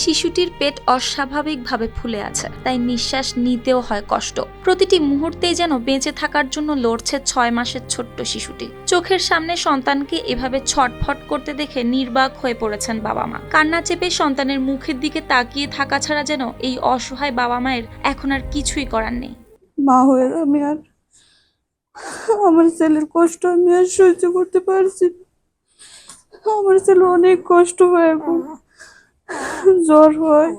শিশুটির পেট অস্বাভাবিকভাবে ফুলে আছে, তাই নিঃশ্বাস নিতেও হয় কষ্ট। প্রতিটি মুহূর্তেই যেন বেঁচে থাকার জন্য লড়ছে 6 মাসের ছোট্ট শিশুটি। চোখের সামনে সন্তানকে এভাবে ছটফট করতে দেখে নির্বাক হয়ে পড়েছেন বাবা মা। কান্না চেপে সন্তানের মুখের দিকে তাকিয়ে থাকা ছাড়া যেন এই অসহায় বাবা মায়ের এখন আর কিছুই করার নেই। মা হয়ে আমি আর আমার ছেলের কষ্ট আমি আর সহ্য করতে পারছি না। আমার ছেলে অনেক কষ্ট হয়, এখন জ্বর হয়,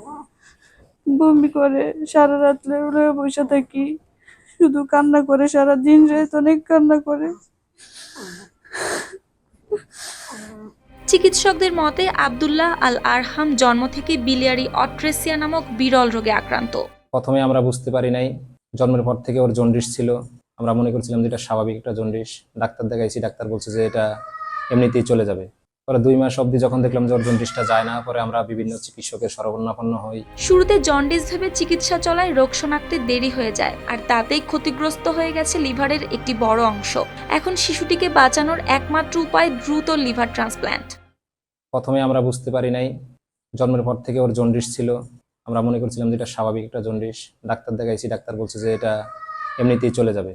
বমি করে, সারা রাত রয়ে বসে থাকি, শুধু কান্না করে, সারা দিন রাত অনেক কান্না করে। চিকিৎসকদের মতে আব্দুল্লাহ আল আরহাম জন্ম থেকে বিলিয়ারি অট্রেসিয়া নামক বিরল রোগে আক্রান্ত। প্রথমে আমরা বুঝতে পারি নাই, জন্মের পর থেকে ওর জন্ডিস ছিল। আমরা মনে করছিলাম যে এটা স্বাভাবিক একটা জন্ডিস। ডাক্তার দেখাইছি, ডাক্তার বলছে যে এটা এমনিতেই চলে যাবে। পরে 2 মাস অবধি যখন দেখলাম যে ওর জন্ডিসটা যায় না, পরে আমরা বিভিন্ন চিকিৎসকের শরণাপন্ন হই। শুরুতে জন্ডিস ভেবে চিকিৎসা চলায় রোগ শনাক্তে দেরি হয়ে যায়, আর তাতেই ক্ষতিগ্রস্ত হয়ে গেছে লিভারের একটি বড় অংশ। এখন শিশুটিকে বাঁচানোর একমাত্র উপায় দ্রুত লিভার ট্রান্সপ্ল্যান্ট। প্রথমে আমরা বুঝতে পারি নাই, জন্মের পর থেকে ওর জন্ডিস ছিল। আমরা মনে করছিলাম যে এটা স্বাভাবিক একটা জন্ডিস। ডাক্তার দেখাইছি, ডাক্তার বলছে যে এটা এমনিতেই চলে যাবে।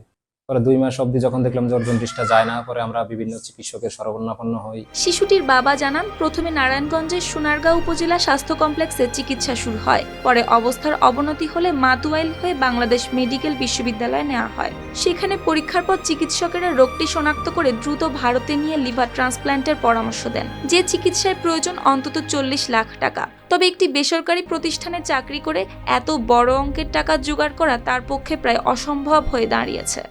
পরে 2 মাস অবধি যখন দেখলাম যে ওর জন্ডিসটা যায় না, পরে আমরা বিভিন্ন চিকিৎসকের শরণাপন্ন হই। শিশুটির বাবা জানান, প্রথমে নারায়ণগঞ্জের সোনারগাঁও উপজেলা স্বাস্থ্য কমপ্লেক্সে চিকিৎসা শুরু হয়। পরে অবস্থার অবনতি হলে মাতুয়াইল হয়ে বাংলাদেশ মেডিকেল বিশ্ববিদ্যালয়ে নেওয়া হয়। সেখানে পরীক্ষার পর চিকিৎসকেরা রোগটি শনাক্ত করে দ্রুত ভারতে নিয়ে লিভার ট্রান্সপ্ল্যান্টের পরামর্শ দেন, যে চিকিৎসায় প্রয়োজন অন্তত 40 লাখ টাকা। তবে একটি বেসরকারি প্রতিষ্ঠানে চাকরি করে এত বড় অঙ্কের টাকা জোগাড় করা তার পক্ষে প্রায় অসম্ভব হয়ে দাঁড়িয়েছে।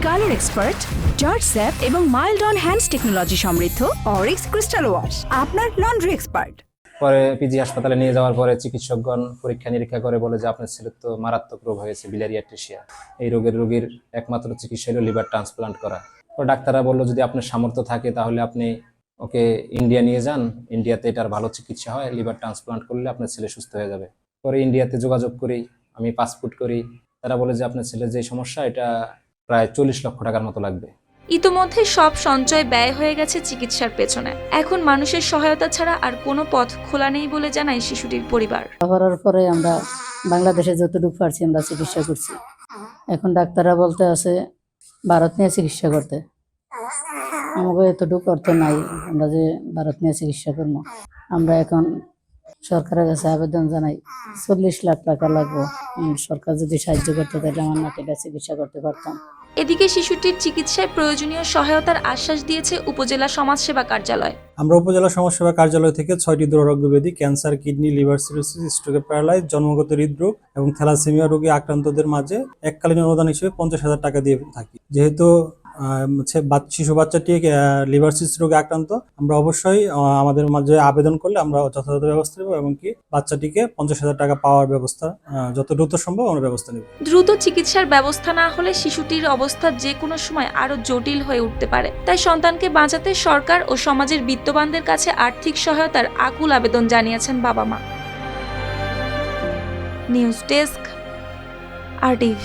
কালার এক্সপার্ট, জর্জ স্যাপ এবং মাইল্ড অন হ্যান্ডস টেকনোলজি সমৃদ্ধ অরিক্স ক্রিস্টাল ওয়াশ আপনার লন্ড্রি এক্সপার্ট। পরে পিজি হাসপাতালে নিয়ে যাওয়ার পরে চিকিৎসকগণ পরীক্ষা নিরীক্ষা করে বলে যে আপনার ছেলের তো মারাত্মক রোগ হয়েছে, বিলিয়ারি অ্যাট্রেসিয়া। এই রোগীর একমাত্র চিকিৎসা হলো লিভার ট্রান্সপ্লান্ট করা। পরে ডাক্তাররা বললো যদি আপনার সামর্থ্য থাকে তাহলে আপনি ওকে ইন্ডিয়া নিয়ে যান, ইন্ডিয়াতে এটার ভালো চিকিৎসা হয়, লিভার ট্রান্সপ্লান্ট করলে আপনার ছেলে সুস্থ হয়ে যাবে। পরে ইন্ডিয়াতে যোগাযোগ করি, আমি পাসপোর্ট করি। তারা বলে যে আপনার ছেলের যে সমস্যা, এটা প্রায় 40 লক্ষ টাকার মতো লাগবে। ইতোমধ্যে সব সঞ্চয় ব্যয় হয়ে গেছে চিকিৎসার পেছনে। এখন মানুষের সহায়তা ছাড়া আর কোনো পথ খোলা নেই বলে জানায় শিশুটির পরিবার। করার পরে আমরা বাংলাদেশে যতটুকু পারছি আমরা চিকিৎসা করছি। এখন ডাক্তাররা বলতে আছে ভারত নিয়ে চিকিৎসা করতে। আমাকে এতটুকু অর্থ নাই আমরা যে ভারত নিয়ে চিকিৎসা করবো। আমরা এখন সরকারের কাছে আবেদন জানাই 40 লাখ টাকা লাগবে। সরকার যদি সাহায্য করতে তাহলে আমার নাতিটা চিকিৎসা করতে পারতাম। এদিকে শিশুটির চিকিৎসায় প্রয়োজনীয় সহায়তার আশ্বাস দিয়েছে উপজেলা সমাজসেবা কার্যালয়। আমরা উপজেলা সমাজসেবা কার্যালয় থেকে 6টি দুরারোগ্য ব্যাধি, ক্যান্সার, কিডনি, লিভার সিরোসিস, স্ট্রোকে প্যারালাইজ, জন্মগত হৃদরোগ এবং থ্যালাসেমিয়া রোগী আক্রান্তদের মাঝে এককালীন অনুদান হিসেবে 50,000 টাকা দিয়ে থাকি। যেহেতু শিশু বাচ্চাটি লিভার সিরোসিস রোগে আক্রান্ত, আমরা অবশ্যই আমাদের মাঝে আবেদন করলে আমরা যথাযথ ব্যবস্থা নেব এবং কি বাচ্চাটিকে 50,000 টাকা পাওয়ার ব্যবস্থা যত দ্রুত সম্ভব আমরা ব্যবস্থা নেব। দ্রুত চিকিৎসার ব্যবস্থা না হলে শিশুটির অবস্থা যে কোনো সময় আরো জটিল হয়ে উঠতে পারে। তাই সন্তানকে বাঁচাতে সরকার ও সমাজের বিত্তবানদের কাছে আর্থিক সহায়তার আকুল আবেদন জানিয়েছেন বাবা মা। News desk, RTV।